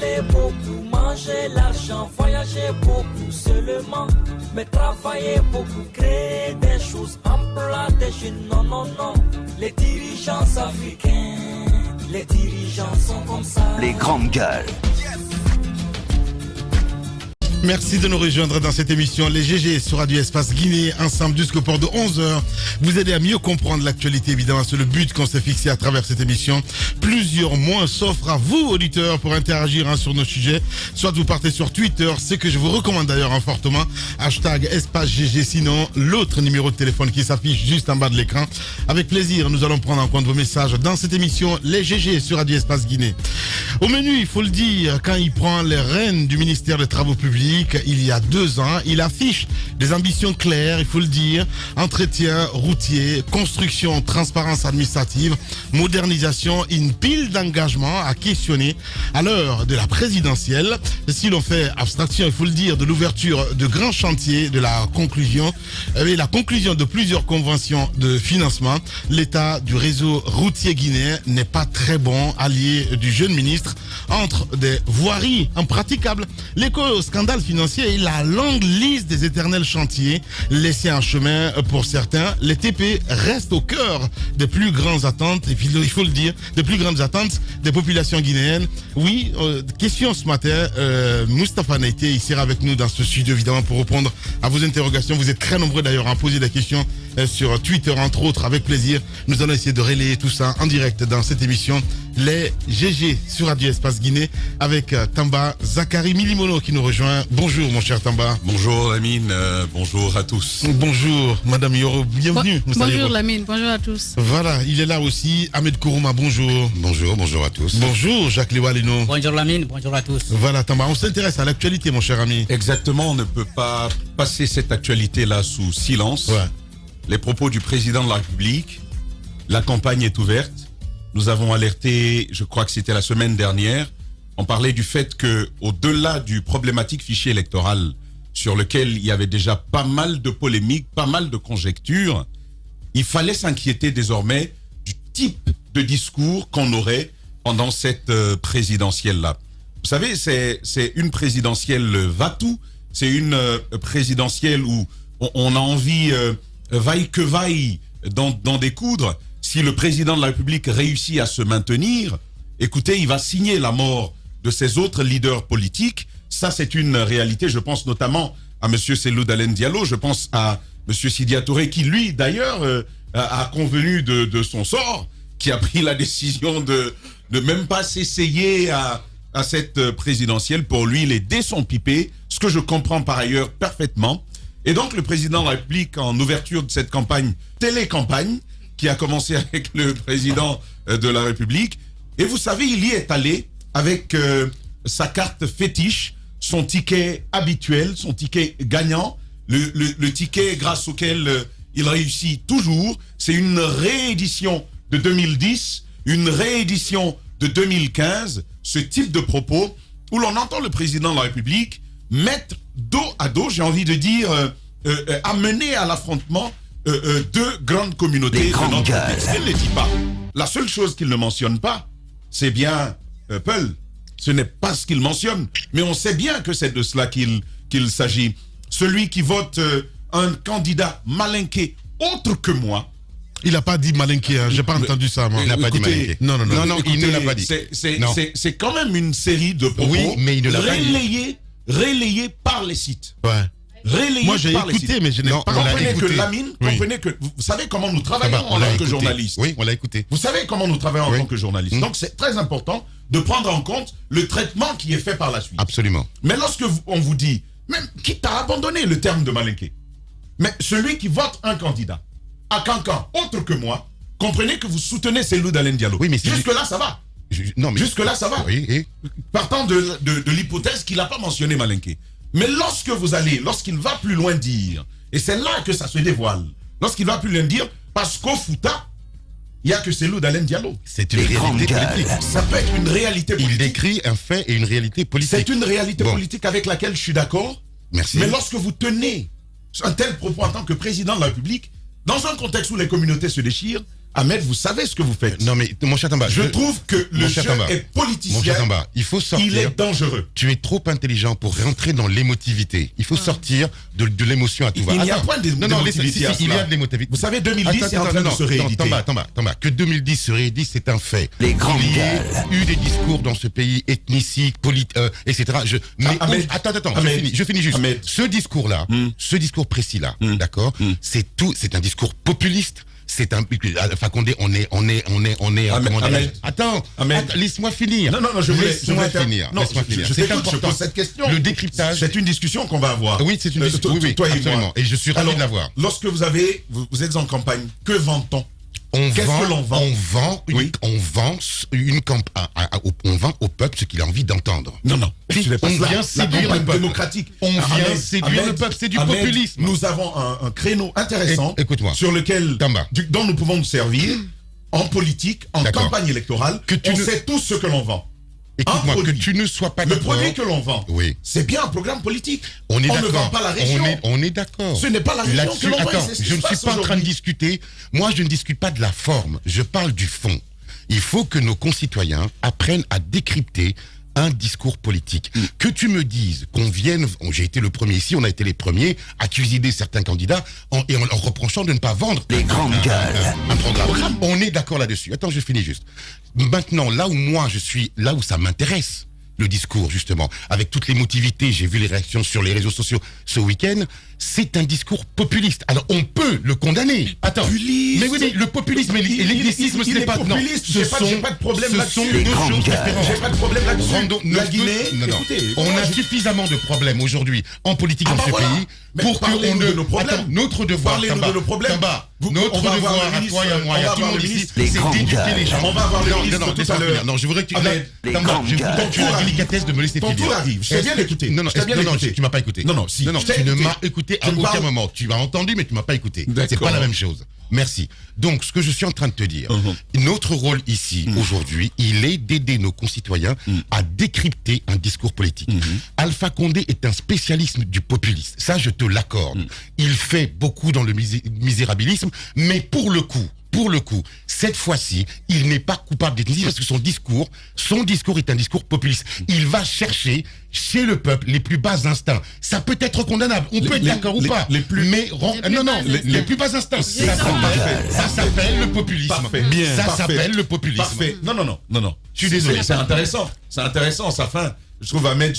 parler beaucoup, manger l'argent, voyager beaucoup seulement, mais travailler beaucoup, créer des choses, emploi des jeunes, non, non, non. Les dirigeants africains, les dirigeants sont comme ça. Les grandes gueules. Merci de nous rejoindre dans cette émission Les GG sur Radio Espace Guinée, ensemble jusqu'au port de 11h. Vous aider à mieux comprendre l'actualité, évidemment, c'est le but qu'on s'est fixé à travers cette émission. Plusieurs mois s'offrent à vous, auditeurs, pour interagir sur nos sujets. Soit vous partez sur Twitter, ce que je vous recommande d'ailleurs fortement, hashtag Espace GG, sinon l'autre numéro de téléphone qui s'affiche juste en bas de l'écran. Avec plaisir, nous allons prendre en compte vos messages dans cette émission Les GG sur Radio Espace Guinée. Au menu, il faut le dire, quand il prend les rênes du ministère des Travaux Publics, il y a 2 ans, il affiche des ambitions claires, il faut le dire, entretien routier, construction, transparence administrative, modernisation, une pile d'engagements à questionner à l'heure de la présidentielle. Si l'on fait abstraction, il faut le dire, de l'ouverture de grands chantiers, de la conclusion de plusieurs conventions de financement, l'état du réseau routier guinéen n'est pas très bon allié du jeune ministre entre des voiries impraticables, l'éco-scandale financier et la longue liste des éternels chantiers laissés en chemin pour certains. Les TP restent au cœur des plus grandes attentes, et puis il faut le dire, des plus grandes attentes des populations guinéennes. Oui, question ce matin, Moustapha Naïté, il sera avec nous dans ce studio évidemment pour répondre à vos interrogations. Vous êtes très nombreux d'ailleurs à poser des questions sur Twitter entre autres, avec plaisir. Nous allons essayer de relayer tout ça en direct dans cette émission Les GG sur Radio Espace Guinée avec Tamba Zakari Milimono qui nous rejoint. Bonjour mon cher Tamba. Bonjour Lamine, bonjour à tous. Bonjour Madame Yoro, bienvenue. Bonjour Lamine, bonjour à tous. Voilà, il est là aussi, Ahmed Kourouma, bonjour. Bonjour à tous. Bonjour Jacques Lewalino. Bonjour Lamine, bonjour à tous. Voilà Tamba, on s'intéresse à l'actualité mon cher ami. Exactement, on ne peut pas passer cette actualité-là sous silence. Ouais. Les propos du président de la République, la campagne est ouverte. Nous avons alerté, je crois que c'était la semaine dernière, on parlait du fait que, au-delà du problématique fichier électoral, sur lequel il y avait déjà pas mal de polémiques, pas mal de conjectures, il fallait s'inquiéter désormais du type de discours qu'on aurait pendant cette présidentielle-là. Vous savez, c'est une présidentielle va-tout, c'est une présidentielle où on a envie, vaille que vaille, d'en découdre. Si le président de la République réussit à se maintenir, écoutez, il va signer la mort de ses autres leaders politiques. Ça, c'est une réalité. Je pense notamment à M. Cellou Dalein Diallo, je pense à M. Sidya Touré, qui lui, d'ailleurs, a convenu de son sort, qui a pris la décision de même pas s'essayer à cette présidentielle. Pour lui, les dés sont pipés, ce que je comprends par ailleurs parfaitement. Et donc, le président de la République, en ouverture de cette campagne, télécampagne, qui a commencé avec le président de la République. Et vous savez, il y est allé avec sa carte fétiche, son ticket habituel, son ticket gagnant, le ticket grâce auquel il réussit toujours. C'est une réédition de 2010, une réédition de 2015, ce type de propos où l'on entend le président de la République mettre dos à dos, j'ai envie de dire, amener à l'affrontement deux grandes communautés de notre pays. Il ne les dit pas. La seule chose qu'il ne mentionne pas, c'est bien Peul. Ce n'est pas ce qu'il mentionne, mais on sait bien que c'est de cela qu'il s'agit. Celui qui vote un candidat malinqué autre que moi. Il n'a pas dit malinqué, hein. J'ai pas entendu ça, moi. Il n'a pas dit malinqué. Non, écoutez, il ne l'a pas dit. C'est quand même une série de propos mais il ne l'a pas dit. Relayés par les sites. Ouais. Moi j'ai par écouté, mais je n'ai pas comprenez écouté. Que Lamine, comprenez que vous savez comment nous travaillons en tant que journalistes. Oui, on l'a écouté. Vous savez comment nous travaillons en tant que journalistes. Donc c'est très important de prendre en compte le traitement qui est fait par la suite. Absolument. Mais lorsque on vous dit, même quitte à abandonner le terme de malinqué, mais celui qui vote un candidat à Cancan autre que moi, comprenez que vous soutenez Cellou Dalein Diallo. Oui, mais jusque-là, ça va. Jusque-là, ça va. Oui. Partant de l'hypothèse qu'il n'a pas mentionné malinqué. Mais lorsqu'il va plus loin dire, et c'est là que ça se dévoile, lorsqu'il va plus loin dire, parce qu'au Fouta, il n'y a que Cellou Dalein Diallo. C'est une réalité politique. Ça peut être une réalité politique. Il décrit un fait et une réalité politique. C'est une réalité politique avec laquelle je suis d'accord. Merci. Mais lorsque vous tenez un tel propos en tant que président de la République, dans un contexte où les communautés se déchirent, Ahmed, vous savez ce que vous faites. Non mais mon cher Tamba, Je trouve que le jeu est mon politicien. cher Tamba, il faut sortir. Il est dangereux. Tu es trop intelligent pour rentrer dans l'émotivité. Il faut sortir de l'émotion à tout va. Il n'y a point d'émotivité. Il y a de l'émotivité. Vous savez, 2010 est en train de se rééditer. Tamba, que 2010 se réédite, c'est un fait. Les grandes Il y a gueules. eu des discours dans ce pays ethniciques, etc. Attends, je finis juste. Ahmed. Ce discours-là, ce discours précis-là, d'accord, c'est un discours populiste. C'est un Fakonde, on est comment dire. Ahmed. Attends, Ahmed. laisse-moi finir. Non, je voulais finir. Non, Laisse-moi finir. je C'est t'écoute, je important. pose cette question. Le décryptage. C'est une discussion qu'on va avoir. Oui, c'est une discussion. Oui, toi et absolument. moi. Et je suis ravi Alors, de l'avoir. Lorsque vous êtes en campagne, que vend-on? Qu'est-ce que l'on vend? On vend au peuple ce qu'il a envie d'entendre. Non. On vient séduire le peuple. Démocratique. On vient Ahmed, séduire le peuple. C'est du Ahmed, populisme. Nous avons un créneau intéressant Écoute-moi. sur lequel, Tamba. dont nous pouvons nous servir en politique, en D'accord. campagne électorale. On sait tous ce que l'on vend. Écoute-moi, Un que produit. tu ne sois pas Le d'accord. produit que l'on vend, Oui. c'est bien un programme politique. On est ne d'accord. vend pas la région. On est d'accord. Ce n'est pas la région Là-dessus, que l'on vend. attends, C'est ce qui je se ne suis passe pas en train de aujourd'hui. discuter. Moi, je ne discute pas de la forme. Je parle du fond. Il faut que nos concitoyens apprennent à décrypter un discours politique. Que tu me dises qu'on vienne, j'ai été le premier ici, on a été les premiers à cuisiner certains candidats en leur reprochant de ne pas vendre Les grandes gueules. un programme. On est d'accord là-dessus. Attends, je finis juste. Maintenant, là où ça m'intéresse, le discours, justement, avec toute l'émotivité, j'ai vu les réactions sur les réseaux sociaux ce week-end, c'est un discours populiste. Alors, on peut le condamner. Attends. Populiste. Mais oui, mais le populisme et l'ethnicisme, il c'est est pas... Non, populiste, ce j'ai pas de problème ce là-dessus. sont Les deux grandes choses gueules. différentes. J'ai pas de problème là-dessus. La Guinée, écoutez, on moi, a je- suffisamment de problèmes aujourd'hui en politique dans ce voilà. pays Mais pour parlez-nous qu'on ne... de nos problèmes. Attends, notre devoir, Parlez-nous Tamba, de nos problèmes. Tamba, On notre va avoir devoir le à ministre, toi et à moi, et on à va tout le avoir monde le ici, ministre. Les c'est grandes d'éduquer gueules. les gens. On va avoir le ministre tout laisse-moi à l'heure. finir. Non, je voudrais que tu... Ahmed, les Tamba, grandes je gueules. voudrais que tu aies la Ton délicatesse de me laisser Ton finir. tour arrive. Je t'ai bien écouté. Non, Je t'ai bien écouté. tu m'as pas écouté. Non, si. Non, Je t'ai tu ne écouté. m'as écouté à Tu me aucun parles. moment. Tu m'as entendu, mais tu m'as pas écouté. C'est D'accord. pas la même chose. Merci. Donc, ce que je suis en train de te dire, notre rôle ici, aujourd'hui, il est d'aider nos concitoyens à décrypter un discours politique. Alpha Condé est un spécialiste du populisme. Ça, je te l'accorde. Il fait beaucoup dans le misérabilisme, mais pour le coup, cette fois-ci, il n'est pas coupable d'ethnicisme parce que son discours est un discours populiste. Il va chercher chez le peuple les plus bas instincts. Ça peut être condamnable. On peut être d'accord ou pas. les plus- mais les plus bas instincts. Ça s'appelle le populisme. Parfait. Bien. Ça Parfait. s'appelle le populisme. Parfait. Non. Je suis désolé. C'est intéressant. C'est intéressant, sa fin. Je trouve Ahmed,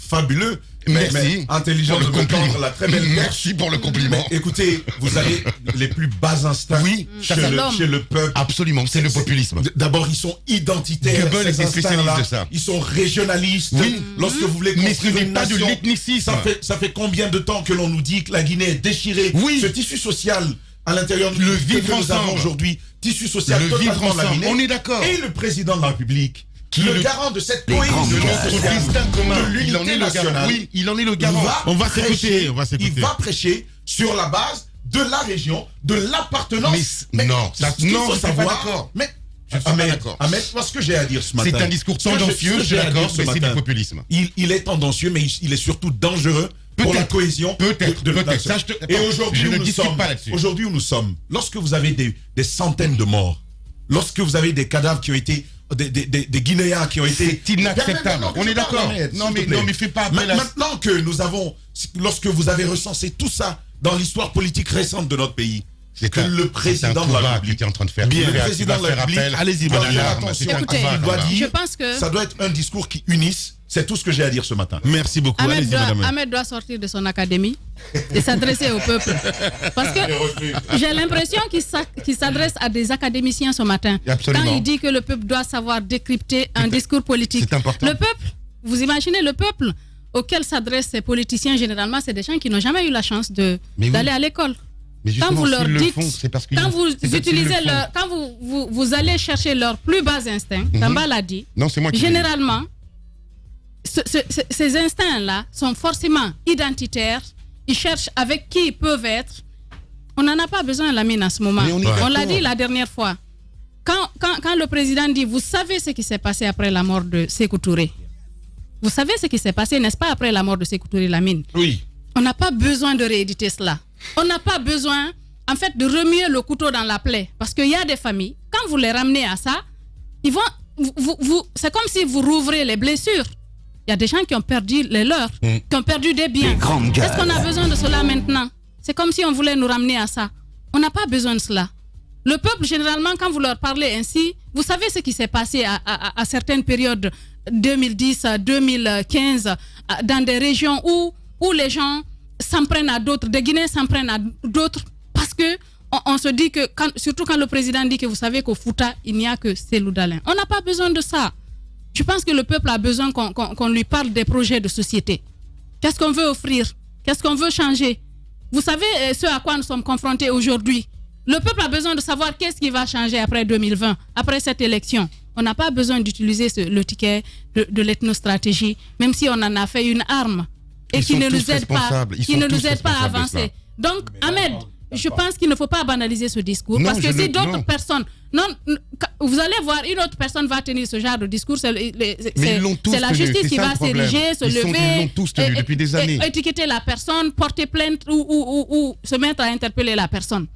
fabuleux. Merci. Mais intelligent pour le de me compliment. tendre la très belle perche. Merci pour le compliment. Mais écoutez, vous avez les plus bas instincts Oui, ça, c'est l'homme. chez le peuple. Absolument, c'est le populisme. D'abord, ils sont identitaires. Goebbels ces était spécialiste instincts-là. de ça. Ils sont régionalistes. Oui. Lorsque vous voulez Mais ce construire n'est une pas de nation, l'ethnicisme. ça fait combien de temps que l'on nous dit que la Guinée est déchirée? Oui. Ce tissu social à l'intérieur du Le que vivre nous avons ensemble. aujourd'hui, tissu social Le totalement vivre ensemble. laminé. On est d'accord. Et le président de la République, le garant de cette Les cohésion grandes De gueules. notre sociale, destin commun. de Il en est l'unité le garant. nationale. Oui, il en est le garant. Il va prêcher sur la base de la région, de l'appartenance. Mais non, ce qu'il non, faut je suis pas savoir. d'accord. Mais Je suis pas d'accord. Ahmed, moi, ce que j'ai à dire ce matin. C'est un discours ce que tendancieux, je suis j'ai à dire d'accord, ce mais c'est matin, du populisme. Il est tendancieux, mais il est surtout dangereux pour la cohésion Peut-être. de la Ça, nation. je te- Et attends, aujourd'hui, je où ne nous discute sommes, pas là-dessus. aujourd'hui où nous sommes, lorsque vous avez des centaines de morts, lorsque vous avez des cadavres qui ont été des Guinéens qui ont été... C'est inacceptable. Permets-moi que On je est parle, d'accord. Ahmed, Non, s'il te mais plaît. non, mais fais pas appel à- Maintenant que nous avons... Lorsque vous avez recensé tout ça dans l'histoire politique récente de notre pays, que le président de la République... tu es en train de faire. Bien, Tu le vas président de la faire République, appel. allez-y, à madame, l'alarme. attention. C'est un Écoutez, combat, Il doit Tamba. dire, Je pense que- ça doit être un discours qui unisse. C'est tout ce que j'ai à dire ce matin. Merci beaucoup. Allez-y, madame. Ahmed doit sortir de son académie et s'adresser au peuple. Parce que j'ai l'impression qu'il s'adresse à des académiciens ce matin. Absolument. Quand il dit que le peuple doit savoir décrypter un discours politique. c'est important. Le peuple, vous imaginez le peuple auquel s'adressent ces politiciens, généralement, c'est des gens qui n'ont jamais eu la chance Mais oui. d'aller à l'école. Mais Quand justement, vous leur s'ils le dites, font, c'est parce qu'ils- quand vous c'est parce qu'ils utilisez le font. leur, quand vous allez chercher leurs plus bas instincts, Tamba l'a dit, Non, c'est moi qui l'ai dit. généralement, ces instincts-là sont forcément identitaires. Ils cherchent avec qui ils peuvent être. On n'en a pas besoin, Lamine, en ce moment. Mais on est On l'a d'accord. dit la dernière fois. Quand le président dit, vous savez ce qui s'est passé après la mort de Sékou Touré. Vous savez ce qui s'est passé, n'est-ce pas, après la mort de Sékou Touré, Lamine? Oui. On n'a pas besoin de rééditer cela. On n'a pas besoin en fait, de remuer le couteau dans la plaie. Parce qu'il y a des familles, quand vous les ramenez à ça, ils vont, c'est comme si vous rouvrez les blessures. Il y a des gens qui ont perdu les leurs, qui ont perdu des biens. Est-ce qu'on a besoin de cela maintenant? C'est comme si on voulait nous ramener à ça. On n'a pas besoin de cela. Le peuple, généralement, quand vous leur parlez ainsi, vous savez ce qui s'est passé à certaines périodes, 2010, 2015, dans des régions où les gens s'en prennent à d'autres, des Guinéens s'en prennent à d'autres, parce que on se dit que, surtout quand le président dit que vous savez qu'au Fouta, il n'y a que Cellou Dalein. On n'a pas besoin de ça. Je pense que le peuple a besoin qu'on lui parle des projets de société. Qu'est-ce qu'on veut offrir? Qu'est-ce qu'on veut changer? Vous savez ce à quoi nous sommes confrontés aujourd'hui. Le peuple a besoin de savoir qu'est-ce qui va changer après 2020, après cette élection. On n'a pas besoin d'utiliser le ticket de l'ethnostratégie, même si on en a fait une arme et qui ne nous aide pas à avancer. Donc, Ahmed, je pense qu'il ne faut pas banaliser ce discours, parce que si d'autres personnes... Non, vous allez voir, une autre personne va tenir ce genre de discours, c'est la justice qui va s'ériger, se lever, ils l'ont tous tenu depuis des années. Étiqueter la personne, porter plainte ou se mettre à interpeller la personne.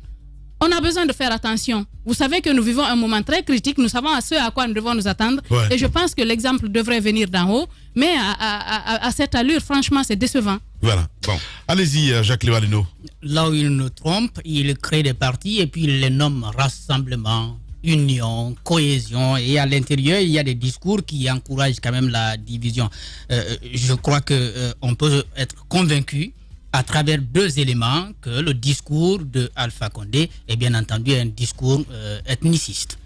On a besoin de faire attention. Vous savez que nous vivons un moment très critique, nous savons à ce à quoi nous devons nous attendre, et je pense que l'exemple devrait venir d'en haut, mais à cette allure, franchement, c'est décevant. Voilà. Bon. Allez-y, Jacques Lévalino. Là où il nous trompe, il crée des partis et puis il les nomme rassemblement, union, cohésion, et à l'intérieur, il y a des discours qui encouragent quand même la division. Je crois qu'on peut être convaincu à travers deux éléments que le discours de Alpha Condé est bien entendu un discours ethniciste.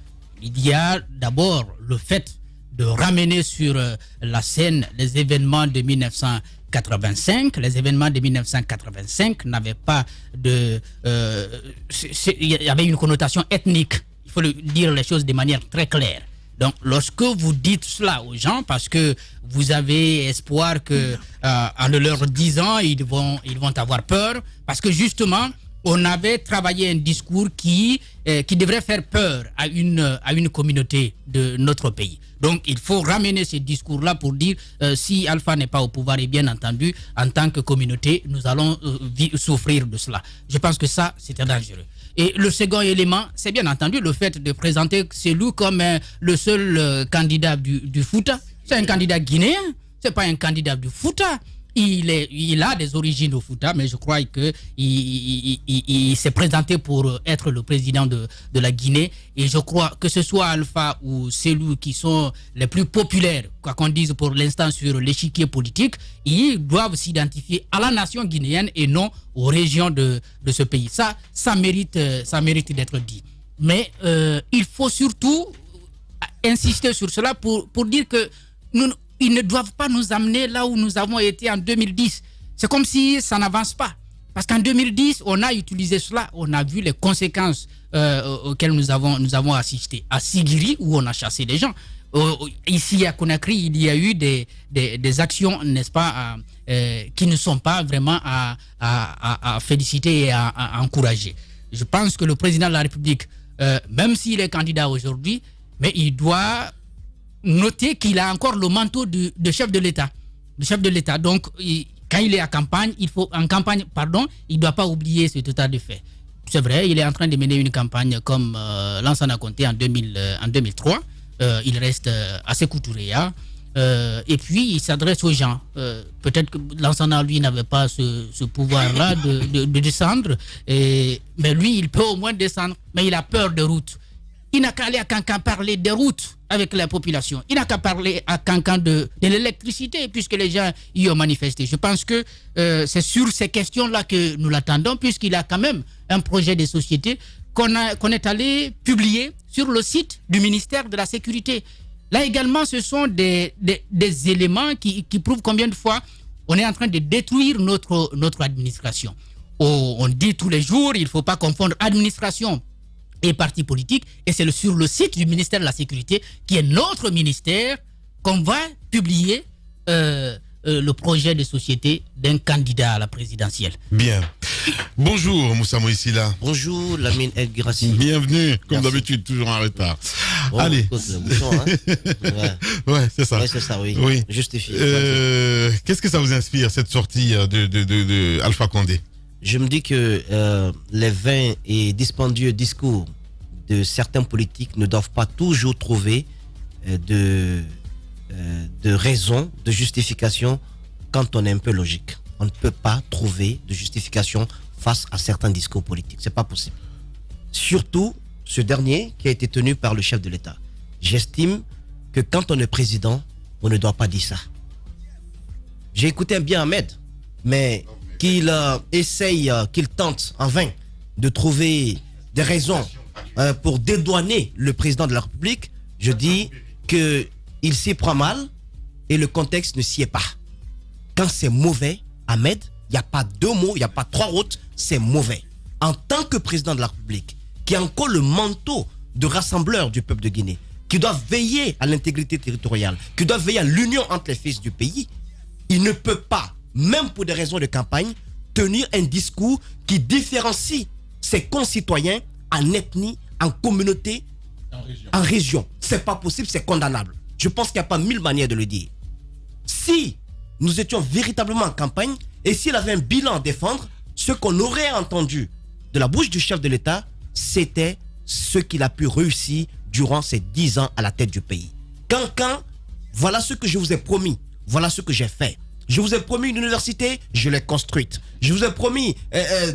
Il y a d'abord le fait de ramener sur la scène les événements de 1985. Les événements de 1985 n'avaient pas de... il y avait une connotation ethnique. Il faut dire les choses de manière très claire. Donc, lorsque vous dites cela aux gens, parce que vous avez espoir que, en leur disant, ils vont avoir peur, parce que justement, on avait travaillé un discours qui devrait faire peur à une communauté de notre pays. Donc, il faut ramener ce discours-là pour dire si Alpha n'est pas au pouvoir, et bien entendu, en tant que communauté, nous allons souffrir de cela. Je pense que ça, c'était dangereux. Et le second élément, c'est bien entendu le fait de présenter Cellou comme le seul candidat du Fouta. C'est un candidat guinéen, c'est pas un candidat du Fouta. Il a des origines au Fouta, mais je crois qu'il s'est présenté pour être le président de la Guinée. Et je crois que ce soit Alpha ou Cellou qui sont les plus populaires, quoi qu'on dise pour l'instant sur l'échiquier politique, ils doivent s'identifier à la nation guinéenne et non aux régions de ce pays. Ça mérite d'être dit. Mais il faut surtout insister sur cela pour dire que ils ne doivent pas nous amener là où nous avons été en 2010. C'est comme si ça n'avance pas. Parce qu'en 2010, on a utilisé cela, on a vu les conséquences auxquelles nous avons assisté. À Sigiri, où on a chassé des gens. Ici à Conakry, il y a eu des actions, n'est-ce pas, qui ne sont pas vraiment à féliciter et à encourager. Je pense que le président de la République, même s'il est candidat aujourd'hui, mais il doit noter qu'il a encore le manteau de chef de l'État. Le chef de l'État. Donc, quand il est en campagne, il ne doit pas oublier cet état de fait. C'est vrai, il est en train de mener une campagne comme Lansana Conté en 2003. Il reste à Sékou Touré. Et puis, il s'adresse aux gens. Peut-être que Lansana, lui, n'avait pas ce pouvoir-là de descendre. Mais lui, il peut au moins descendre. Mais il a peur des routes. Il n'a qu'à aller à Cancan parler des routes avec la population. Il n'a qu'à parler à Cancan de l'électricité, puisque les gens y ont manifesté. Je pense que c'est sur ces questions-là que nous l'attendons, puisqu'il a quand même un projet de société qu'on est allé publier sur le site du ministère de la Sécurité. Là également, ce sont des éléments qui prouvent combien de fois on est en train de détruire notre administration. On dit tous les jours, il ne faut pas confondre administration et partis politiques, et c'est sur le site du ministère de la Sécurité, qui est notre ministère, qu'on va publier le projet de société d'un candidat à la présidentielle. Bien. Bonjour Moussa Moïsila. Bonjour Lamine El Girassi. Bienvenue, comme d'habitude, toujours en retard. Oh, allez. Écoute, le bouchon, hein. Ouais, c'est ça. Ouais, c'est ça, oui. Justifié. Justifié. Qu'est-ce que ça vous inspire, cette sortie de Alpha Condé? je me dis que les vains et dispendieux discours de certains politiques ne doivent pas toujours trouver de raison, de justification quand on est un peu logique. On ne peut pas trouver de justification face à certains discours politiques. C'est pas possible. Surtout ce dernier qui a été tenu par le chef de l'État. J'estime que quand on est président, on ne doit pas dire ça. J'ai écouté bien Ahmed, mais qu'il essaye, qu'il tente en vain de trouver des raisons pour dédouaner le président de la République, je dis qu'il s'y prend mal et le contexte ne s'y est pas. Quand c'est mauvais, Ahmed, il n'y a pas deux mots, il n'y a pas trois routes, c'est mauvais. En tant que président de la République, qui a encore le manteau de rassembleur du peuple de Guinée, qui doit veiller à l'intégrité territoriale, qui doit veiller à l'union entre les fils du pays, il ne peut pas, même pour des raisons de campagne, tenir un discours qui différencie ses concitoyens en ethnie, en communauté, en région. C'est pas possible, c'est condamnable. Je pense qu'il n'y a pas mille manières de le dire. Si nous étions véritablement en campagne et s'il avait un bilan à défendre, ce qu'on aurait entendu de la bouche du chef de l'État, c'était ce qu'il a pu réussir durant ces 10 ans à la tête du pays. Quand, voilà ce que je vous ai promis, voilà ce que j'ai fait. Je vous ai promis une université, je l'ai construite. Je vous ai promis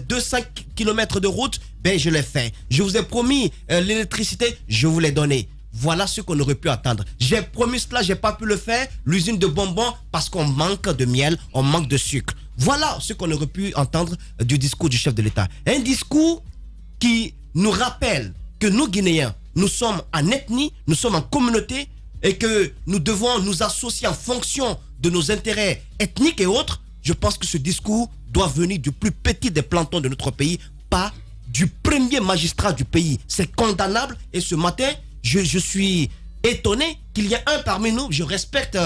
200 km de route, ben je l'ai fait. Je vous ai promis l'électricité, je vous l'ai donné. Voilà ce qu'on aurait pu attendre. J'ai promis cela, j'ai pas pu le faire. L'usine de bonbons, parce qu'on manque de miel, on manque de sucre. Voilà ce qu'on aurait pu entendre du discours du chef de l'État. Un discours qui nous rappelle que nous, Guinéens, nous sommes en ethnie, nous sommes en communauté et que nous devons nous associer en fonction de nos intérêts ethniques et autres. Je pense que ce discours doit venir du plus petit des plantons de notre pays, pas du premier magistrat du pays. C'est condamnable et ce matin, je suis étonné qu'il y ait un parmi nous, je respecte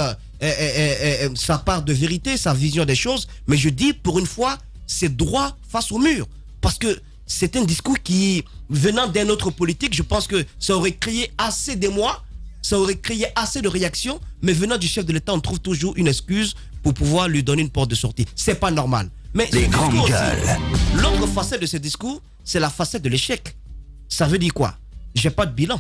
sa part de vérité, sa vision des choses, mais je dis pour une fois, c'est droit face au mur. Parce que c'est un discours qui, venant d'un autre politique, je pense que ça aurait créé assez d'émoi, ça aurait créé assez de réactions, mais venant du chef de l'État, on trouve toujours une excuse pour pouvoir lui donner une porte de sortie. C'est pas normal. Mais les grandes gueules. L'autre facette de ce discours, c'est la facette de l'échec. Ça veut dire quoi? J'ai pas de bilan.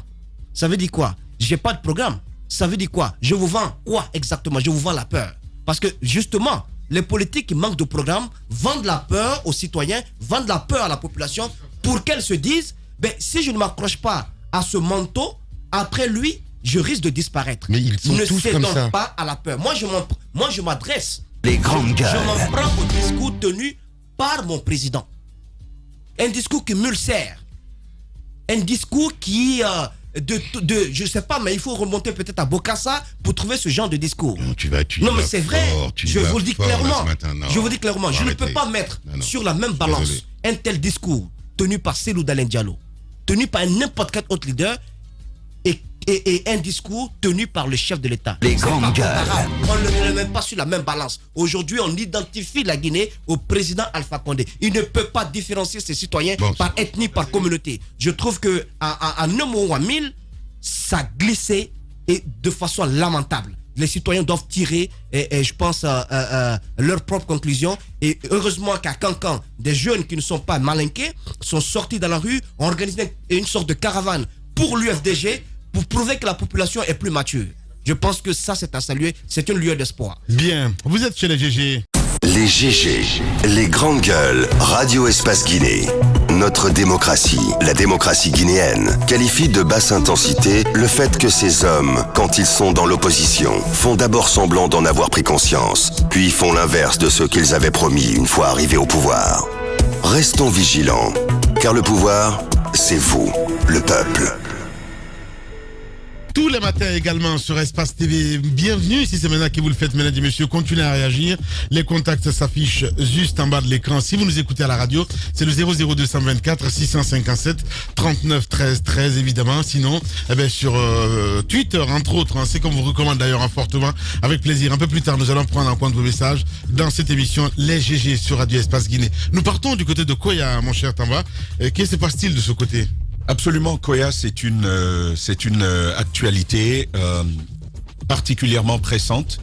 Ça veut dire quoi? J'ai pas de programme. Ça veut dire quoi? Je vous vends quoi exactement? Je vous vends la peur. Parce que justement, les politiques qui manquent de programme vendent la peur aux citoyens, vendent la peur à la population pour qu'elle se dise, ben, si je ne m'accroche pas à ce manteau, après lui, je risque de disparaître. Mais ils sont tous comme ça. Ne cédons pas à la peur. Moi, je m'adresse. Les grandes gueules. Je m'en prends au discours tenu par mon président. Un discours qui m'ulcère. Un discours qui... je sais pas, mais il faut remonter peut-être à Bokassa pour trouver ce genre de discours. Non, mais c'est vrai. Je vous le dis clairement. Je vous dis clairement, je ne peux pas mettre sur la même balance un tel discours tenu par Cellou Dalein Diallo, tenu par n'importe quel autre leader et un discours tenu par le chef de l'État. Les grandes gueules. On ne le met pas sur la même balance. Aujourd'hui, on identifie la Guinée au président Alpha Condé. Il ne peut pas différencier ses citoyens par ethnie, par communauté. Je trouve que en un mot ou en mille, ça glissait et de façon lamentable. Les citoyens doivent tirer, je pense, leur propre conclusion. Et heureusement qu'à Cancan, des jeunes qui ne sont pas malinqués sont sortis dans la rue, ont organisé une sorte de caravane pour l'UFDG, pour prouver que la population est plus mature. Je pense que ça, c'est à saluer. C'est une lueur d'espoir. Bien. Vous êtes chez les GG. Les GG, les grandes gueules, Radio Espace Guinée. Notre démocratie, la démocratie guinéenne, qualifie de basse intensité le fait que ces hommes, quand ils sont dans l'opposition, font d'abord semblant d'en avoir pris conscience, puis font l'inverse de ce qu'ils avaient promis une fois arrivés au pouvoir. Restons vigilants, car le pouvoir, c'est vous, le peuple. Tous les matins également sur Espace TV. Bienvenue, si c'est maintenant que vous le faites, mesdames et messieurs, continuez à réagir. Les contacts s'affichent juste en bas de l'écran. Si vous nous écoutez à la radio, c'est le 00224 657 39 13 13 évidemment. Sinon, sur Twitter, entre autres, c'est qu'on vous recommande d'ailleurs fortement, avec plaisir. Un peu plus tard, nous allons prendre en compte vos messages dans cette émission Les GG sur Radio Espace Guinée. Nous partons du côté de Koya, mon cher Tamba. Que se passe-t-il de ce côté? Absolument, Koya, c'est une actualité particulièrement pressante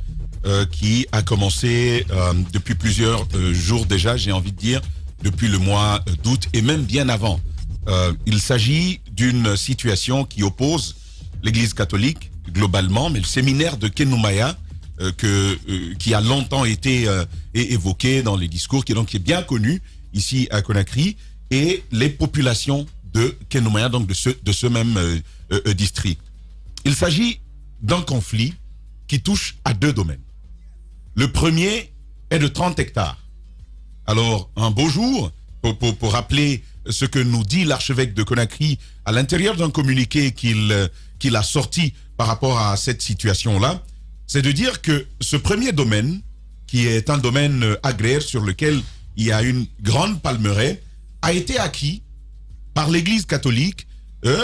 qui a commencé depuis plusieurs jours déjà, j'ai envie de dire, depuis le mois d'août et même bien avant. Il s'agit d'une situation qui oppose l'Église catholique globalement, mais le séminaire de Kenumaya, qui a longtemps été évoqué dans les discours, qui est bien connu ici à Conakry, et les populations de Kenumaya, donc de ce même district. Il s'agit d'un conflit qui touche à 2 domaines. Le premier est de 30 hectares. Alors, un beau jour, pour rappeler ce que nous dit l'archevêque de Conakry à l'intérieur d'un communiqué qu'il a sorti par rapport à cette situation-là, c'est de dire que ce premier domaine, qui est un domaine agraire sur lequel il y a une grande palmeraie, a été acquis par l'Église catholique,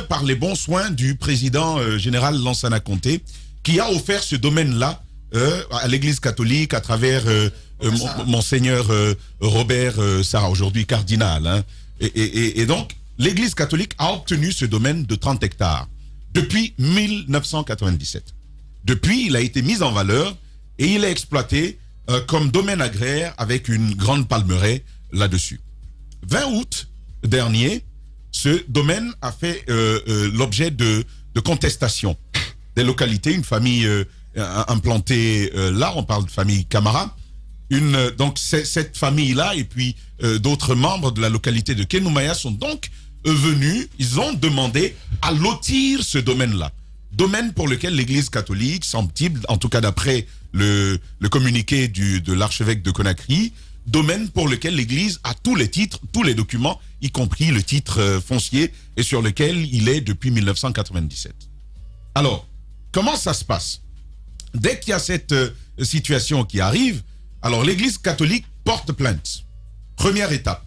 par les bons soins du président général Lansana Conté, qui a offert ce domaine-là à l'Église catholique à travers Monseigneur Robert Sarah, aujourd'hui cardinal. Hein. Et donc, l'Église catholique a obtenu ce domaine de 30 hectares depuis 1997. Depuis, il a été mis en valeur et il est exploité comme domaine agraire avec une grande palmeraie là-dessus. 20 août dernier, ce domaine a fait l'objet de contestations des localités. Une famille implantée là, on parle de famille Camara. Donc cette famille-là et puis d'autres membres de la localité de Kenumaya sont donc venus, ils ont demandé à lotir ce domaine-là. Domaine pour lequel l'Église catholique, semble-t-il, en tout cas d'après le communiqué de l'archevêque de Conakry, domaine pour lequel l'Église a tous les titres, tous les documents, y compris le titre foncier, et sur lequel il est depuis 1997. Alors, comment ça se passe? Dès qu'il y a cette situation qui arrive, alors l'Église catholique porte plainte. Première étape.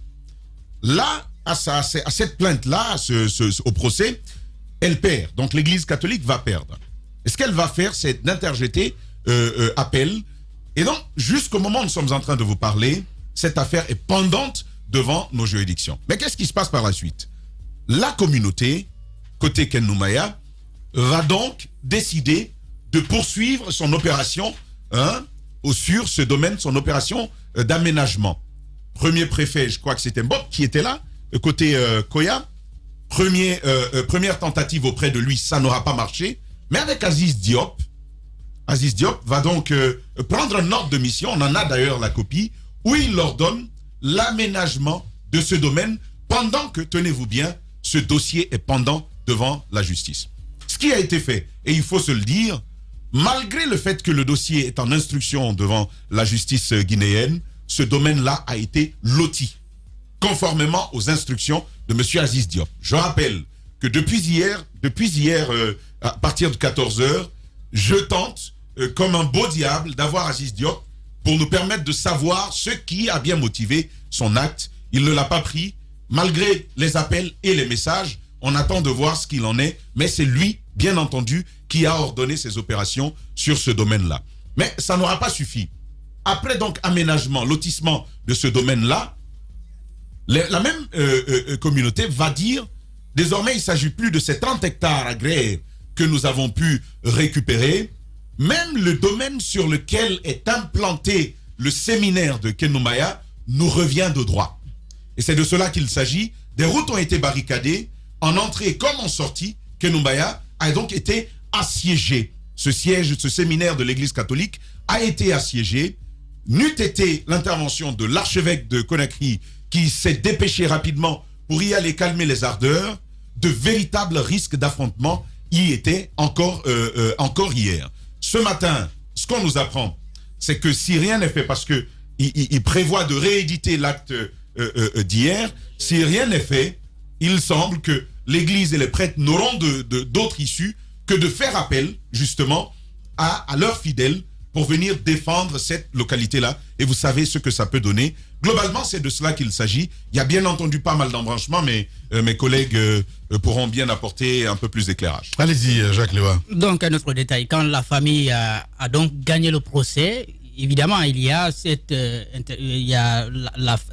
Là, à cette plainte-là, au procès, elle perd. Donc l'Église catholique va perdre. Et ce qu'elle va faire, c'est d'interjeter appel. Et donc, jusqu'au moment où nous sommes en train de vous parler, cette affaire est pendante devant nos juridictions. Mais qu'est-ce qui se passe par la suite? La communauté, côté Kenumaya, va donc décider de poursuivre son opération sur ce domaine, son opération d'aménagement. Premier préfet, je crois que c'était Mbop qui était là, côté Koya. Première tentative auprès de lui, ça n'aura pas marché. Mais avec Aziz Diop va donc prendre un ordre de mission, on en a d'ailleurs la copie, où il ordonne l'aménagement de ce domaine pendant que, tenez-vous bien, ce dossier est pendant devant la justice. Ce qui a été fait, et il faut se le dire, malgré le fait que le dossier est en instruction devant la justice guinéenne, ce domaine-là a été loti, conformément aux instructions de M. Aziz Diop. Je rappelle que depuis hier, à partir de 14h, je tente, comme un beau diable, d'avoir Aziz Diop pour nous permettre de savoir ce qui a bien motivé son acte. Il ne l'a pas pris, malgré les appels et les messages. On attend de voir ce qu'il en est, mais c'est lui, bien entendu, qui a ordonné ces opérations sur ce domaine-là. Mais ça n'aura pas suffi. Après donc aménagement, lotissement de ce domaine-là, la même communauté va dire, désormais il ne s'agit plus de ces 30 hectares agraires que nous avons pu récupérer, même le domaine sur lequel est implanté le séminaire de Kenumaya nous revient de droit. Et c'est de cela qu'il s'agit. Des routes ont été barricadées, en entrée comme en sortie. Kenumaya a donc été assiégé. Ce séminaire de l'Église catholique a été assiégé. N'eût été l'intervention de l'archevêque de Conakry qui s'est dépêché rapidement pour y aller calmer les ardeurs, de véritables risques d'affrontement y étaient encore hier. Ce matin, ce qu'on nous apprend, c'est que si rien n'est fait, parce qu'il prévoit de rééditer l'acte d'hier, si rien n'est fait, il semble que l'Église et les prêtres n'auront d'autre issue que de faire appel, justement, à leurs fidèles pour venir défendre cette localité-là. Et vous savez ce que ça peut donner. Globalement, c'est de cela qu'il s'agit. Il y a bien entendu pas mal d'embranchements, mais mes collègues pourront bien apporter un peu plus d'éclairation. Allez-y, Jacques Lewa. Donc, un autre détail. Quand la famille a donc gagné le procès, évidemment, il y a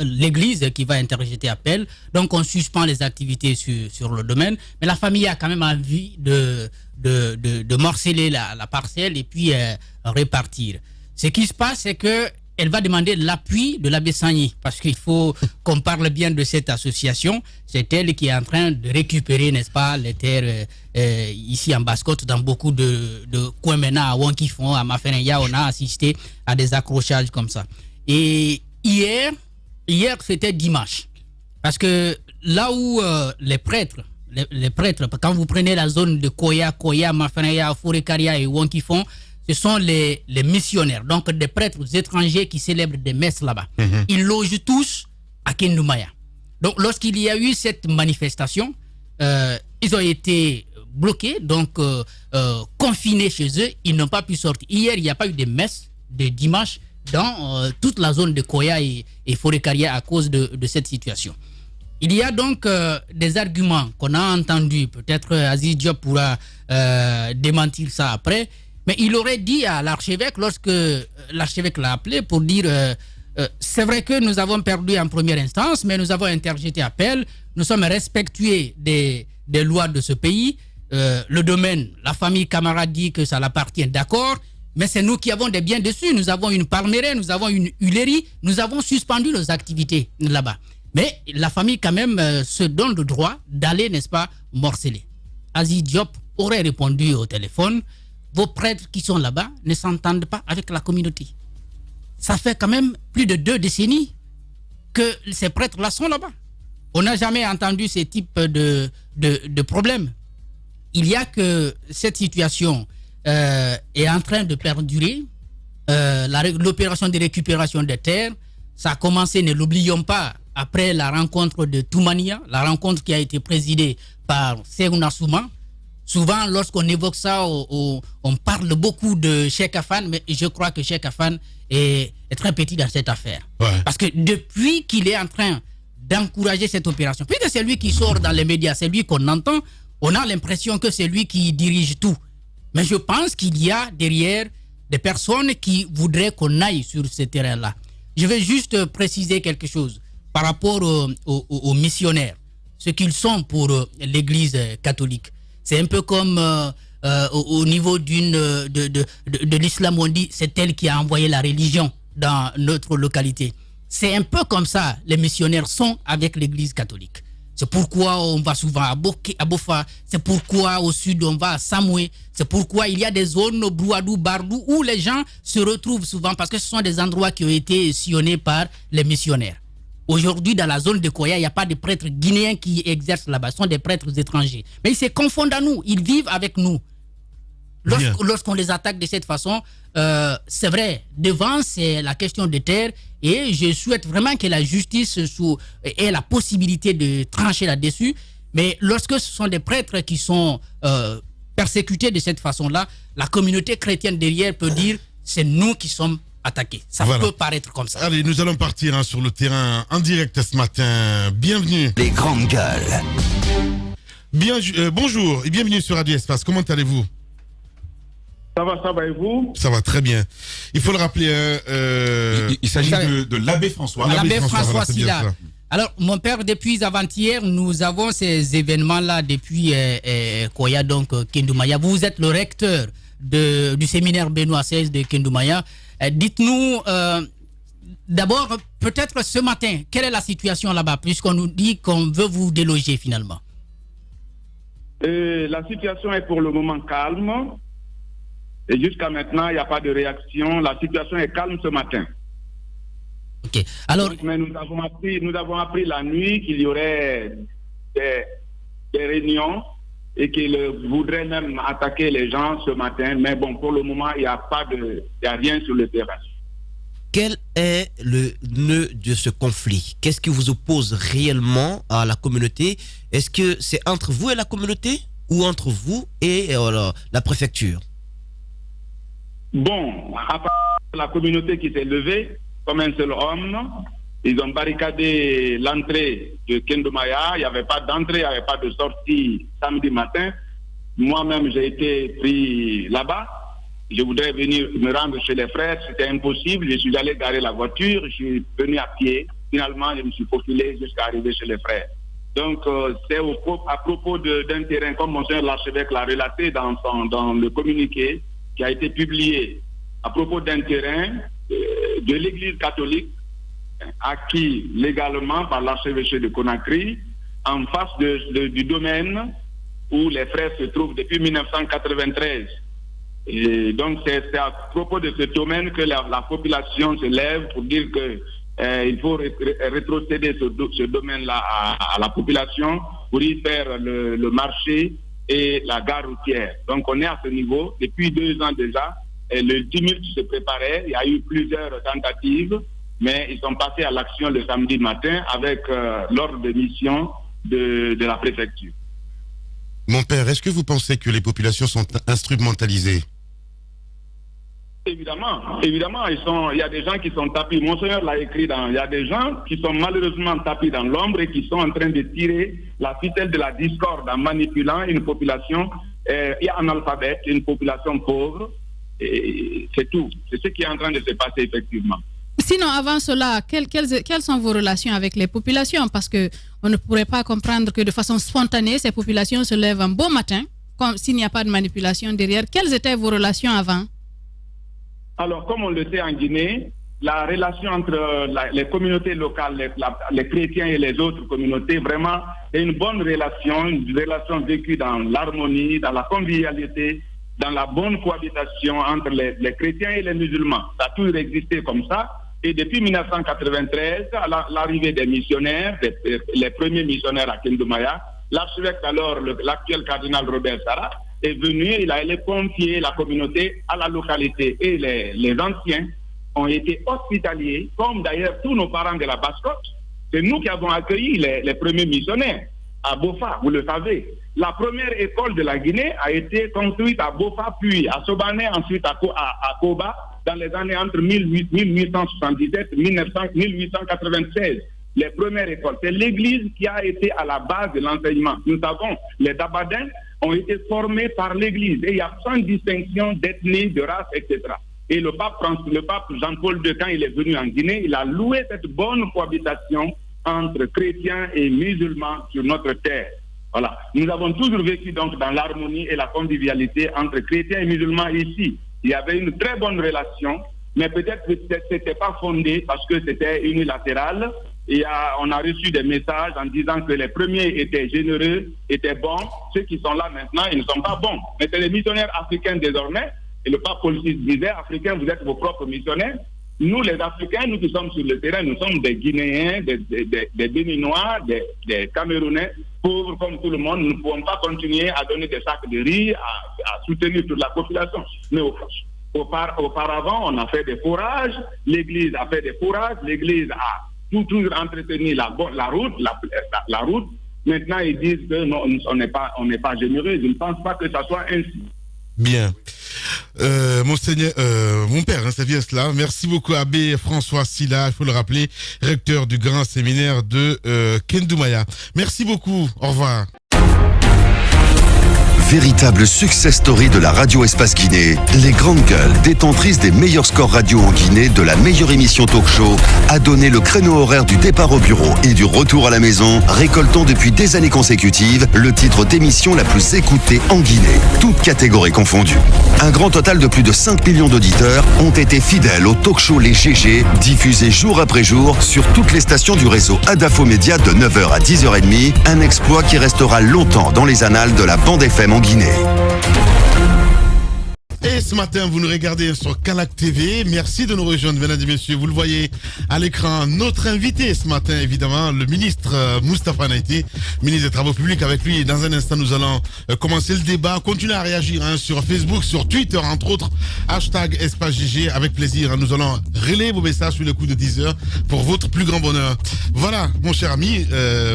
l'Église qui va interjeter appel. Donc, on suspend les activités sur le domaine. Mais la famille a quand même envie de morceler la parcelle et puis répartir. Ce qui se passe, c'est que elle va demander l'appui de l'abbé Sagny, parce qu'il faut qu'on parle bien de cette association. C'est elle qui est en train de récupérer, n'est-ce pas, les terres ici en Basse-Côte, dans beaucoup de Kouemena, à Wankifon, à Mafenaya. On a assisté à des accrochages comme ça. Et hier c'était dimanche. Parce que là où les prêtres, quand vous prenez la zone de Koya, Mafenaya, Forekaria et Wankifon, ce sont les missionnaires, donc des prêtres étrangers qui célèbrent des messes là-bas. Ils logent tous à Kendumaya. Donc lorsqu'il y a eu cette manifestation, ils ont été bloqués, donc confinés chez eux, ils n'ont pas pu sortir. Hier, il n'y a pas eu de messe de dimanche dans toute la zone de Koya et Forekaria à cause de cette situation. Il y a donc des arguments qu'on a entendus, peut-être Aziz Diop pourra démentir ça après, mais il aurait dit à l'archevêque, lorsque l'archevêque l'a appelé pour dire c'est vrai que nous avons perdu en première instance, mais nous avons interjeté appel, nous sommes respectueux des lois de ce pays, le domaine, la famille Camara dit que ça l'appartient, d'accord, mais c'est nous qui avons des biens dessus, nous avons une palmeraie, nous avons une huilerie, nous avons suspendu nos activités là-bas. Mais la famille quand même se donne le droit d'aller, n'est-ce pas, morceler. Aziz Diop aurait répondu au téléphone, vos prêtres qui sont là-bas ne s'entendent pas avec la communauté. Ça fait quand même plus de 2 décennies que ces prêtres-là sont là-bas. On n'a jamais entendu ce type de problème. Il y a que cette situation est en train de perdurer. L'opération de récupération des terres, ça a commencé, ne l'oublions pas, après la rencontre de Toumania, la rencontre qui a été présidée par Segouna Souma. Souvent, lorsqu'on évoque ça, on parle beaucoup de Cheikh Afan, mais je crois que Cheikh Afan est très petit dans cette affaire. Ouais. Parce que depuis qu'il est en train d'encourager cette opération, puisque c'est lui qui sort dans les médias, c'est lui qu'on entend, on a l'impression que c'est lui qui dirige tout. Mais je pense qu'il y a derrière des personnes qui voudraient qu'on aille sur ce terrain-là. Je vais juste préciser quelque chose par rapport aux missionnaires, ce qu'ils sont pour l'Église catholique. C'est un peu comme au niveau de l'islam, on dit c'est elle qui a envoyé la religion dans notre localité. C'est un peu comme ça, les missionnaires sont avec l'Église catholique. C'est pourquoi on va souvent à Bofa, c'est pourquoi au sud on va à Samoué, c'est pourquoi il y a des zones, Brouadou, Bardou, où les gens se retrouvent souvent parce que ce sont des endroits qui ont été sillonnés par les missionnaires. Aujourd'hui, dans la zone de Koya, il n'y a pas de prêtres guinéens qui exercent là-bas. Ce sont des prêtres étrangers. Mais ils se confondent à nous. Ils vivent avec nous. Lorsqu'on les attaque de cette façon, c'est vrai, devant, c'est la question de terre. Et je souhaite vraiment que la justice ait la possibilité de trancher là-dessus. Mais lorsque ce sont des prêtres qui sont persécutés de cette façon-là, la communauté chrétienne derrière peut dire c'est nous qui sommes attaqué. Ça peut paraître comme ça. Allez, nous allons partir sur le terrain en direct ce matin. Bienvenue. Les grandes gueules. Bonjour et bienvenue sur Radio Espace. Comment allez-vous? Ça va et vous? Ça va très bien. Il faut le rappeler. Il s'agit de l'abbé François. L'abbé François voilà, Silla. Alors, mon père, depuis avant-hier, nous avons ces événements-là depuis Koya, donc Kendumaya. Vous êtes le recteur du séminaire Benoît XVI de Kendumaya. Dites-nous, d'abord, peut-être ce matin, quelle est la situation là-bas, puisqu'on nous dit qu'on veut vous déloger finalement? La situation est pour le moment calme. Et jusqu'à maintenant, il n'y a pas de réaction. La situation est calme ce matin. Ok. Alors, mais nous avons appris la nuit qu'il y aurait des réunions et qu'il voudrait même attaquer les gens ce matin. Mais bon, pour le moment, il n'y a rien sur le terrain. Quel est le nœud de ce conflit? Qu'est-ce qui vous oppose réellement à la communauté? Est-ce que c'est entre vous et la communauté ou entre vous et la préfecture? Bon, à part la communauté qui s'est levée comme un seul homme, ils ont barricadé l'entrée de Kendumaya. Il n'y avait pas d'entrée, il n'y avait pas de sortie samedi matin. Moi-même, j'ai été pris là-bas. Je voudrais venir me rendre chez les frères. C'était impossible. Je suis allé garer la voiture. Je suis venu à pied. Finalement, je me suis faufilé jusqu'à arriver chez les frères. Donc, c'est à propos d'un terrain, comme Monseigneur l'archevêque l'a relaté dans le communiqué qui a été publié à propos d'un terrain de l'Église catholique, acquis légalement par l'archevêché de Conakry, en face du domaine où les frères se trouvent depuis 1993. Et donc c'est à propos de ce domaine que la population se lève pour dire que il faut rétrocéder ce domaine-là à la population pour y faire le marché et la gare routière. Donc on est à ce niveau depuis 2 ans déjà. Et le tumulte se préparait, il y a eu plusieurs tentatives, mais ils sont passés à l'action le samedi matin avec l'ordre de mission de la préfecture. Mon père, est-ce que vous pensez que les populations sont instrumentalisées? Évidemment, il y a des gens qui sont tapis. Monseigneur l'a écrit il y a des gens qui sont malheureusement tapis dans l'ombre et qui sont en train de tirer la ficelle de la discorde en manipulant une population analphabète, une population pauvre. Et c'est tout. C'est ce qui est en train de se passer effectivement. Sinon, avant cela, quelles sont vos relations avec les populations? Parce qu'on ne pourrait pas comprendre que de façon spontanée, ces populations se lèvent un beau matin, comme s'il n'y a pas de manipulation derrière. Quelles étaient vos relations avant? Alors, comme on le sait en Guinée, la relation entre les communautés locales, les chrétiens et les autres communautés, vraiment, est une bonne relation, une relation vécue dans l'harmonie, dans la convivialité, dans la bonne cohabitation entre les chrétiens et les musulmans. Ça a toujours existé comme ça. Et depuis 1993, à l'arrivée des missionnaires, les premiers missionnaires à Kindoumaya, l'archevêque alors, l'actuel cardinal Robert Sarah, est venu, il a allé confier la communauté à la localité. Et les anciens ont été hospitaliers, comme d'ailleurs tous nos parents de la Basse-Côte. C'est nous qui avons accueilli les premiers missionnaires à Bofa, vous le savez. La première école de la Guinée a été construite à Bofa, puis à Sobané, ensuite à Koba, dans les années entre 1877 et 1896. Les premières écoles. C'est l'Église qui a été à la base de l'enseignement. Nous savons, les Dabadins ont été formés par l'Église et il y a sans distinction d'ethnie, de race, etc. Et le pape Jean-Paul II, quand il est venu en Guinée, il a loué cette bonne cohabitation entre chrétiens et musulmans sur notre terre. Voilà. Nous avons toujours vécu donc dans l'harmonie et la convivialité entre chrétiens et musulmans ici. Il y avait une très bonne relation, mais peut-être que ce n'était pas fondé parce que c'était unilatéral. On a reçu des messages en disant que les premiers étaient généreux, étaient bons. Ceux qui sont là maintenant, ils ne sont pas bons. Mais c'est les missionnaires africains désormais. Et le pape Paul VI disait, Africains, vous êtes vos propres missionnaires. Nous, les Africains, nous qui sommes sur le terrain, nous sommes des Guinéens, des Béninois, des Camerounais, pauvres comme tout le monde. Nous ne pouvons pas continuer à donner des sacs de riz, à soutenir toute la population. Mais auparavant, on a fait des forages, l'Église a fait des forages, l'Église a toujours entretenu la route. Maintenant, ils disent que non, on n'est pas généreux. Je ne pense pas que ça soit ainsi. Bien. Monseigneur, mon père, c'est bien cela. Merci beaucoup, Abbé François Silla, il faut le rappeler, recteur du grand séminaire de Kindoumaya. Merci beaucoup. Au revoir. Véritable success story de la radio Espace Guinée, les grandes gueules, détentrices des meilleurs scores radio en Guinée, de la meilleure émission talk show, a donné le créneau horaire du départ au bureau et du retour à la maison, récoltant depuis des années consécutives le titre d'émission la plus écoutée en Guinée, toutes catégories confondues. Un grand total de plus de 5 millions d'auditeurs ont été fidèles au talk show Les GG, diffusé jour après jour sur toutes les stations du réseau Adafo Média de 9h à 10h30, un exploit qui restera longtemps dans les annales de la bande FM en Guinée. Et ce matin, vous nous regardez sur Calac TV. Merci de nous rejoindre, mesdames et messieurs. Vous le voyez à l'écran. Notre invité ce matin, évidemment, le ministre Moustapha Naïté, ministre des Travaux Publics. Avec lui, dans un instant, nous allons commencer le débat. Continuez à réagir sur Facebook, sur Twitter, entre autres. Hashtag EspaceGG. Avec plaisir, nous allons relayer vos messages sur le coup de 10h pour votre plus grand bonheur. Voilà, mon cher ami,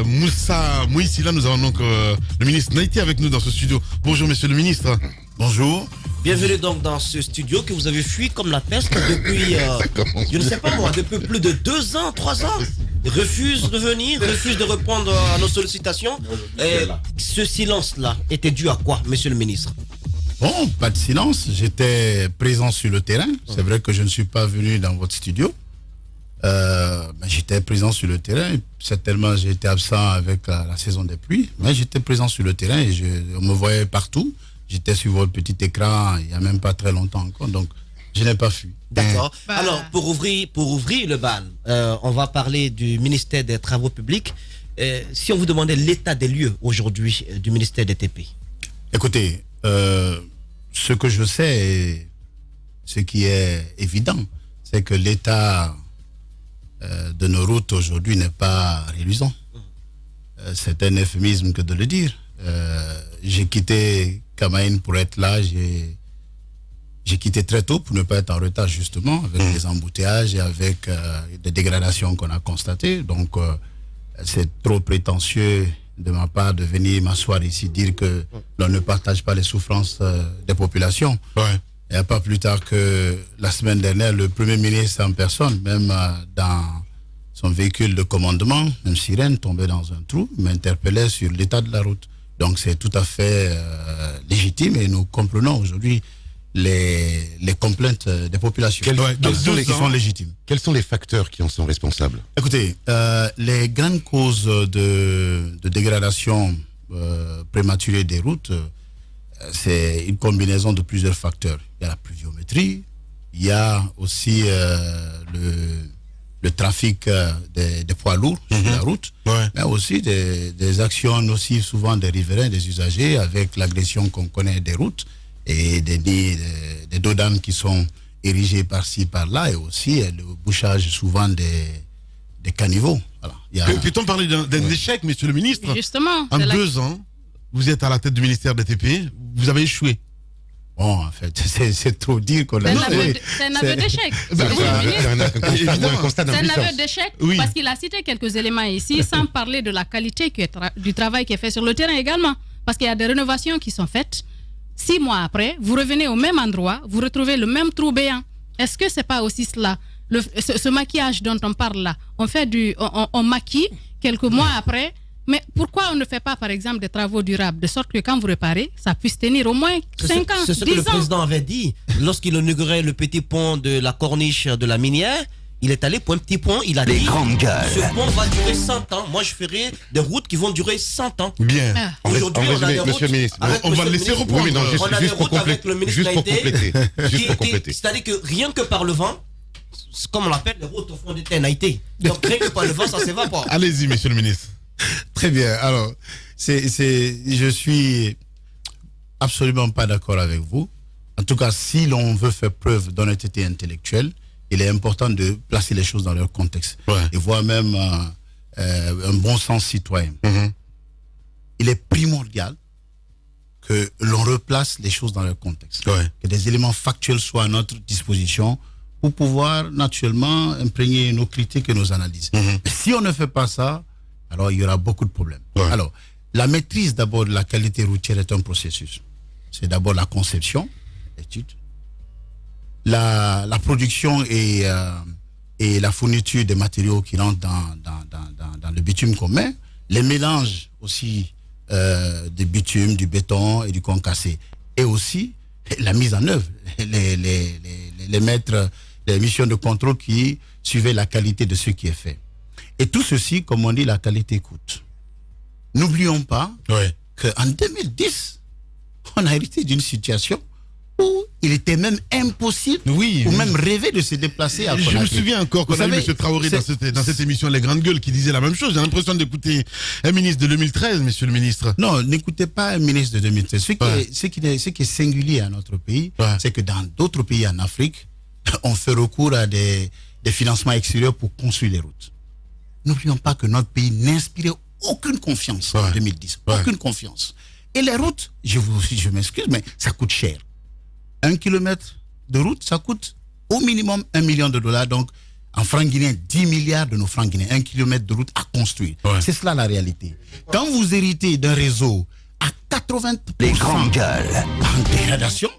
Moussa Mouissi, là, nous avons donc le ministre Naïté avec nous dans ce studio. Bonjour, monsieur le ministre. Bonjour. Bienvenue donc dans ce studio que vous avez fui comme la peste depuis, je ne sais pas moi, depuis plus de 2 ans, 3 ans. Refuse de venir, refuse de répondre à nos sollicitations. Ce silence-là était dû à quoi, monsieur le ministre? Bon, pas de silence. J'étais présent sur le terrain. C'est vrai que je ne suis pas venu dans votre studio. J'étais présent sur le terrain. Certainement, j'ai été absent avec la saison des pluies. Mais j'étais présent sur le terrain et on me voyait partout. J'étais sur votre petit écran il n'y a même pas très longtemps encore. Donc, Je n'ai pas fui. D'accord. Alors, pour ouvrir le bal, on va parler du ministère des Travaux publics. Si on vous demandait l'état des lieux aujourd'hui du ministère des TP. Écoutez, ce que je sais, et ce qui est évident, c'est que l'état de nos routes aujourd'hui n'est pas reluisant. C'est un euphémisme que de le dire. J'ai quitté Kamaïn pour être là. J'ai quitté très tôt pour ne pas être en retard, justement, avec les embouteillages et avec des dégradations qu'on a constatées. Donc, c'est trop prétentieux de ma part de venir m'asseoir ici, dire que l'on ne partage pas les souffrances des populations. Ouais. Il n'y a pas plus tard que la semaine dernière, le Premier ministre en personne, même dans son véhicule de commandement, même sirène, tombait dans un trou, m'interpellait sur l'état de la route. Donc c'est tout à fait légitime et nous comprenons aujourd'hui les complaintes des populations qui sont légitimes. Quels sont les facteurs qui en sont responsables? Écoutez, les grandes causes de dégradation prématurée des routes, c'est une combinaison de plusieurs facteurs. Il y a la pluviométrie, il y a aussi le trafic des poids lourds sur la route, mais aussi des actions nocives souvent des riverains, des usagers, avec l'agression qu'on connaît des routes et des dodanes qui sont érigés par-ci, par-là, et aussi le bouchage souvent des caniveaux. Voilà. Peut-on parler d'un échec, monsieur le ministre? Justement. En 2 ans, vous êtes à la tête du ministère des TP, vous avez échoué. Bon, en fait, c'est trop dire qu'on a échoué. C'est un aveu d'échec. C'est un constat C'est un d'impuissance. aveu d'échec parce qu'il a cité quelques éléments ici, sans parler de la qualité du travail qui est fait sur le terrain également. Parce qu'il y a des rénovations qui sont faites. 6 mois après, vous revenez au même endroit, vous retrouvez le même trou béant. Est-ce que c'est pas aussi cela, ce maquillage dont on parle là? On maquille quelques mois après. Mais pourquoi on ne fait pas, par exemple, des travaux durables, de sorte que quand vous réparez, ça puisse tenir au moins 5 ans, 10 ans? C'est ce que le président avait dit lorsqu'il inaugurait le petit pont de la corniche de la Minière. Il est allé pour un petit pont, il a dit ce pont va durer 100 ans. Moi, je ferai des routes qui vont durer 100 ans. Bien. Aujourd'hui, on a des routes. Monsieur le ministre, on va le laisser reprendre. Oui, non, On a des routes avec le ministre juste pour compléter. C'est-à-dire que rien que par le vent, comme on l'appelle, les routes au fond de terre Naïté. Donc rien que par le vent, ça s'évapore. Allez-y, monsieur le ministre. Très bien. Alors, je suis absolument pas d'accord avec vous. En tout cas, si l'on veut faire preuve d'honnêteté intellectuelle, il est important de placer les choses dans leur contexte et voir même un bon sens citoyen. Il est primordial que l'on replace les choses dans leur contexte, que des éléments factuels soient à notre disposition pour pouvoir naturellement imprégner nos critiques et nos analyses. Si on ne fait pas ça, alors il y aura beaucoup de problèmes. Alors, la maîtrise d'abord de la qualité routière est un processus. C'est d'abord la conception, l'étude, la production et la fourniture des matériaux qui rentrent dans le bitume qu'on met, les mélanges aussi de bitume, du béton et du concassé, et aussi la mise en œuvre, les maîtres, les missions de contrôle qui suivaient la qualité de ce qui est fait. Et tout ceci, comme on dit, la qualité coûte. N'oublions pas qu'en 2010, on a hérité d'une situation où il était même impossible ou même rêver de se déplacer à Conakry. Je me souviens encore qu'on a eu M. Traoré dans cette émission Les Grandes Gueules qui disait la même chose. J'ai l'impression d'écouter un ministre de 2013, monsieur le ministre. Non, n'écoutez pas un ministre de 2013. Ce qui est singulier à notre pays, c'est que dans d'autres pays en Afrique, on fait recours à des financements extérieurs pour construire les routes. N'oublions pas que notre pays n'inspirait aucune confiance en 2010. Aucune confiance. Et les routes, je m'excuse, mais ça coûte cher. 1 kilomètre de route, ça coûte au minimum $1 million. Donc, en francs guinéens, 10 milliards de nos francs guinéens. 1 kilomètre de route à construire. C'est cela la réalité. Quand vous héritez d'un réseau à 80% en dégradation,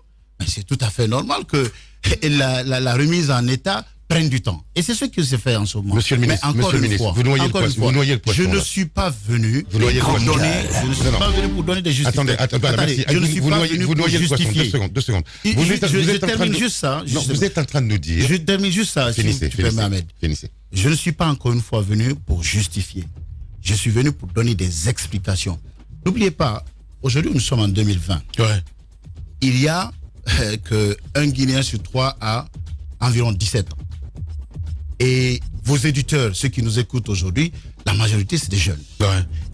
c'est tout à fait normal que la remise en état prenne du temps. Et c'est ce qui se fait en ce moment. Monsieur le ministre, vous noyez le poisson. Je ne suis pas venu pour donner des justifications. Attendez, je ne suis pas venu pour justifier. 2 secondes. Je termine juste ça. Vous êtes en train de nous dire... Je termine juste ça, si tu permets, Ahmed. Finissez. Je ne suis pas encore une fois venu pour justifier. Je suis venu pour donner des explications. N'oubliez pas, aujourd'hui nous sommes en 2020. Il y a qu'un Guinéen sur 3 a environ 17 ans. Et vos éditeurs, ceux qui nous écoutent aujourd'hui, la majorité, c'est des jeunes. Ouais.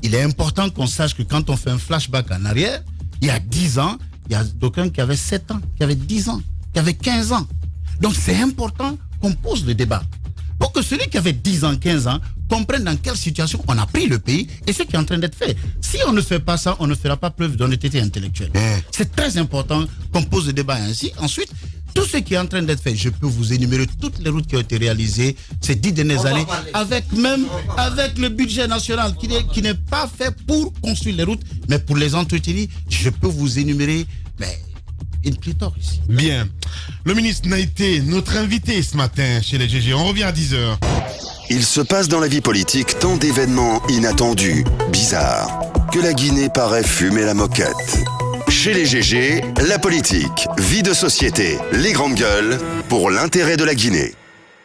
Il est important qu'on sache que quand on fait un flashback en arrière, il y a 10 ans, il y a d'aucuns qui avaient 7 ans, qui avaient 10 ans, qui avaient 15 ans. Donc c'est important qu'on pose le débat. Pour que celui qui avait 10 ans, 15 ans, comprenne dans quelle situation on a pris le pays et ce qui est en train d'être fait. Si on ne fait pas ça, on ne fera pas preuve d'honnêteté intellectuelle. C'est très important qu'on pose le débat ainsi. Ensuite, tout ce qui est en train d'être fait, je peux vous énumérer toutes les routes qui ont été réalisées ces 10 dernières années, avec le budget national qui n'est pas fait pour construire les routes, mais pour les entretenir. Je peux vous énumérer une pléthore ici. Bien. Le ministre Naïté, notre invité ce matin chez les GG. On revient à 10h. Il se passe dans la vie politique tant d'événements inattendus, bizarres, que la Guinée paraît fumer la moquette. Chez les GG, la politique, vie de société, les grandes gueules, pour l'intérêt de la Guinée.